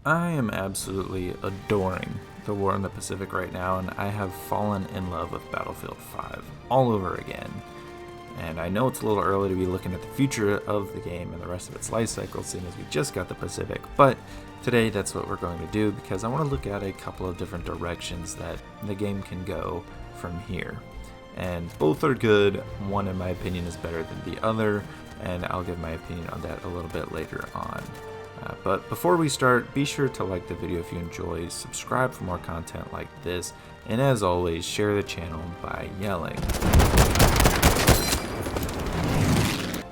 I am absolutely adoring the war in the Pacific right now, and I have fallen in love with Battlefield 5 all over again. And I know it's a little early to be looking at the future of the game and the rest of its life cycle, seeing as we just got the Pacific, but today that's what we're going to do because I want to look at a couple of different directions that the game can go from here. And both are good. One, in my opinion, is better than the other, and I'll give my opinion on that a little bit later on. But before we start, be sure to like the video if you enjoy, subscribe for more content like this, and as always, share the channel by yelling.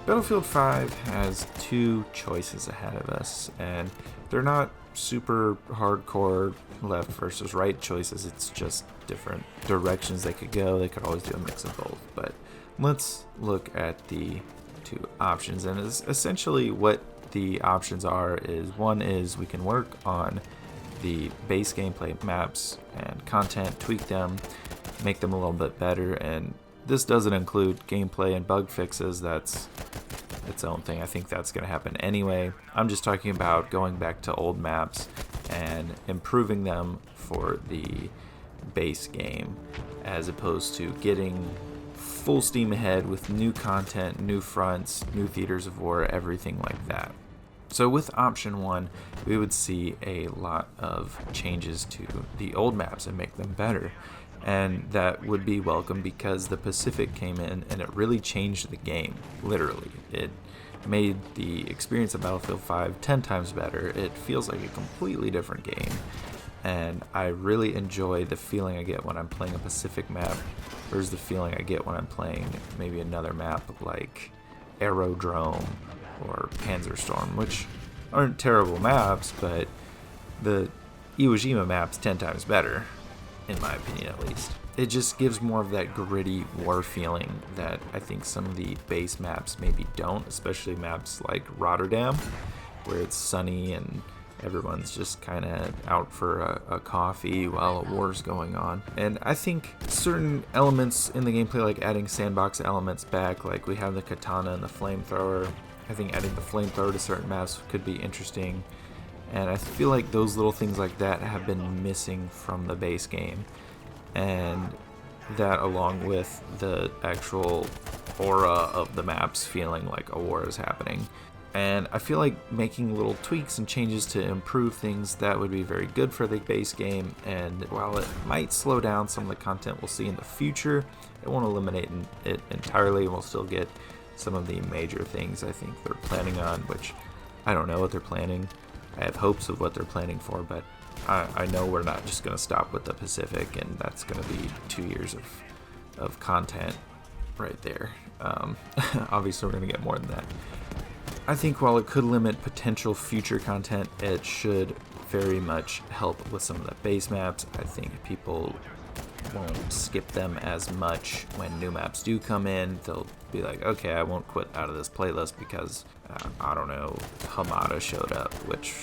Battlefield 5 has two choices ahead of us, and they're not super hardcore left versus right choices, it's just different directions they could go. They could always do a mix of both, but let's look at the two options. And essentially what the options are is, one is we can work on the base gameplay maps and content, tweak them, make them a little bit better, and this doesn't include gameplay and bug fixes. That's its own thing. I think that's going to happen anyway. I'm just talking about going back to old maps and improving them for the base game, as opposed to getting full steam ahead with new content, new fronts, new theaters of war, everything like that. So with option one, we would see a lot of changes to the old maps and make them better. And that would be welcome because the Pacific came in and it really changed the game, literally. It made the experience of Battlefield 5 10 times better. It feels like a completely different game. And I really enjoy the feeling I get when I'm playing a Pacific map versus the feeling I get when I'm playing maybe another map like Aerodrome or Panzerstorm, which aren't terrible maps, but the Iwo Jima map's 10 times better, in my opinion at least. It just gives more of that gritty war feeling that I think some of the base maps maybe don't, especially maps like Rotterdam, where it's sunny and everyone's just kind of out for a coffee while a war's going on. And I think certain elements in the gameplay, like adding sandbox elements back, like we have the katana and the flamethrower, I think adding the flamethrower to certain maps could be interesting. And I feel like those little things like that have been missing from the base game. And that, along with the actual aura of the maps feeling like a war is happening. And I feel like making little tweaks and changes to improve things, that would be very good for the base game. And while it might slow down some of the content we'll see in the future, it won't eliminate it entirely, and we'll still get some of the major things I think they're planning on, which I don't know what they're planning. I have hopes of what they're planning for, but I know we're not just going to stop with the Pacific, and that's going to be 2 years of content right there. Obviously, we're going to get more than that. I think while it could limit potential future content, it should very much help with some of the base maps. I think people won't skip them as much when new maps do come in. They'll be like, okay, I won't quit out of this playlist because, I don't know, Hamada showed up, which,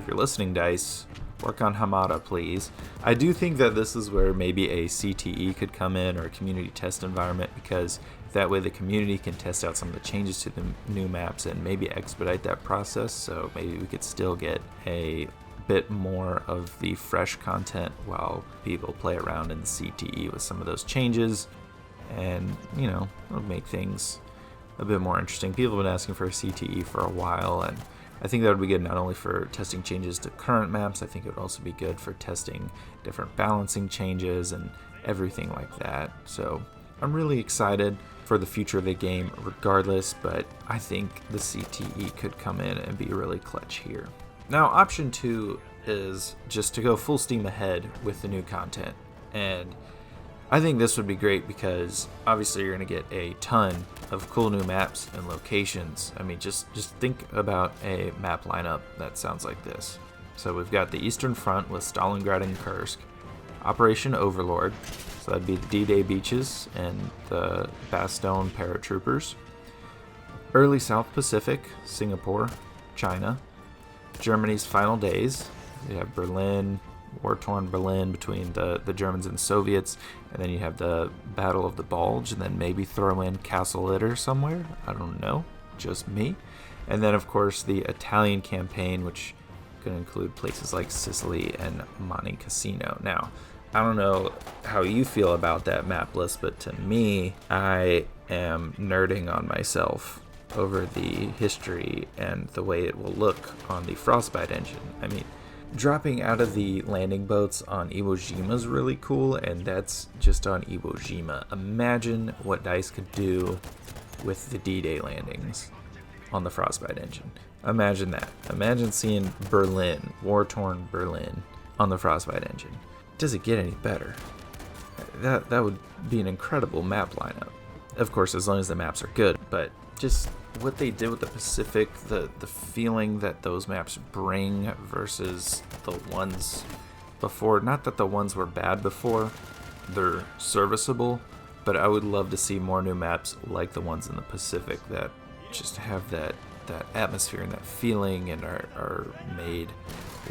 if you're listening, DICE, work on Hamada, please. I do think that this is where maybe a CTE could come in, or a community test environment, because that way the community can test out some of the changes to the new maps and maybe expedite that process, so maybe we could still get a bit more of the fresh content while people play around in the CTE with some of those changes, and it'll make things a bit more interesting. People have been asking for a CTE for a while, and I think that would be good not only for testing changes to current maps, I think it would also be good for testing different balancing changes and everything like that. So I'm really excited for the future of the game regardless, but I think the CTE could come in and be really clutch here. Now, option two is just to go full steam ahead with the new content. And I think this would be great because obviously you're going to get a ton of cool new maps and locations. I mean, just think about a map lineup that sounds like this. So we've got the Eastern Front with Stalingrad and Kursk, Operation Overlord, so that'd be the D-Day beaches and the Bastogne paratroopers, early South Pacific, Singapore, China, Germany's final days. You have Berlin, war-torn Berlin between the Germans and the Soviets, and then you have the Battle of the Bulge, and then maybe throw in Castle Litter somewhere. I don't know, just me. And then, of course, the Italian campaign, which could include places like Sicily and Monte Cassino. Now, I don't know how you feel about that map list, but to me, I am nerding on myself over the history and the way it will look on the Frostbite engine. I mean, dropping out of the landing boats on Iwo Jima is really cool, and that's just on Iwo Jima. Imagine what DICE could do with the D-Day landings on the Frostbite engine. Imagine that. Imagine seeing Berlin, war-torn Berlin, on the Frostbite engine. Does it get any better? That would be an incredible map lineup. Of course, as long as the maps are good, but just what they did with the Pacific, the feeling that those maps bring versus the ones before. Not that the ones were bad before, they're serviceable, but I would love to see more new maps like the ones in the Pacific that just have that atmosphere and that feeling and are made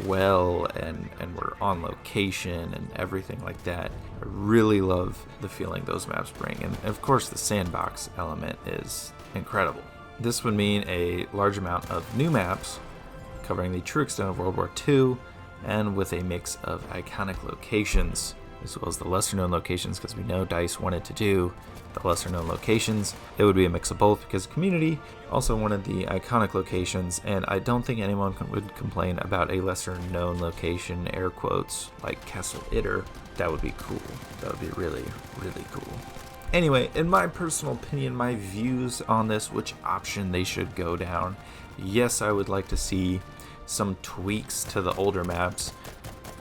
well and we're on location and everything like that. I really love the feeling those maps bring, and of course the sandbox element is incredible. This would mean a large amount of new maps covering the true extent of World War II and with a mix of iconic locations as well as the lesser known locations, because we know DICE wanted to do the lesser known locations. It would be a mix of both because the community also wanted the iconic locations, and I don't think anyone would complain about a lesser known location, air quotes, like Castle Itter. That would be cool. That would be really, really cool. Anyway, in my personal opinion, my views on this, which option they should go down, yes, I would like to see some tweaks to the older maps.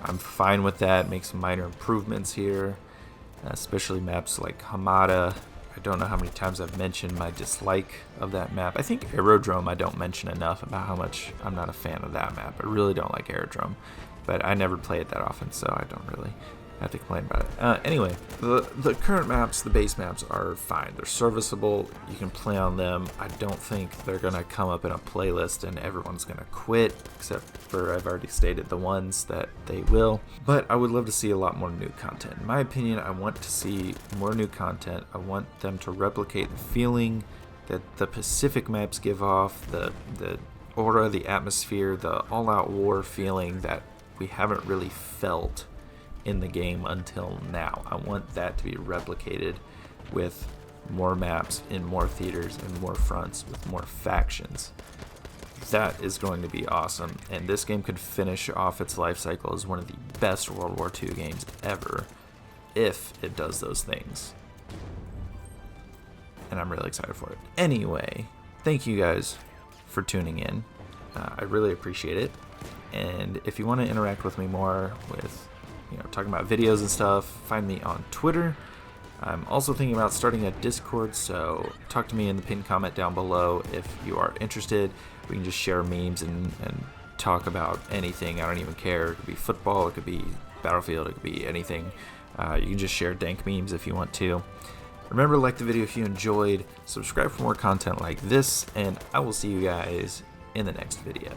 I'm fine with that, make some minor improvements here, especially maps like Hamada. I don't know how many times I've mentioned my dislike of that map. I think Aerodrome I don't mention enough about how much I'm not a fan of that map. I really don't like Aerodrome, but I never play it that often, so I don't really have to complain about it. Anyway, the current maps, the base maps, are fine. They're serviceable. You can play on them. I don't think they're going to come up in a playlist and everyone's going to quit, except for, I've already stated, the ones that they will. But I would love to see a lot more new content. In my opinion, I want to see more new content. I want them to replicate the feeling that the Pacific maps give off, the aura, the atmosphere, the all-out war feeling that we haven't really felt in the game until now. I want that to be replicated with more maps in more theaters and more fronts with more factions. That is going to be awesome, and this game could finish off its life cycle as one of the best World War II games ever if it does those things. And I'm really excited for it. Anyway, thank you guys for tuning in. I really appreciate it. And if you want to interact with me more with talking about videos and stuff, find me on Twitter. I'm also thinking about starting a Discord, so talk to me in the pinned comment down below if you are interested. We can just share memes and talk about anything. I don't even care. It could be football, it could be Battlefield, it could be anything. You can just share dank memes if you want to. Remember to like the video if you enjoyed, subscribe for more content like this, and I will see you guys in the next video.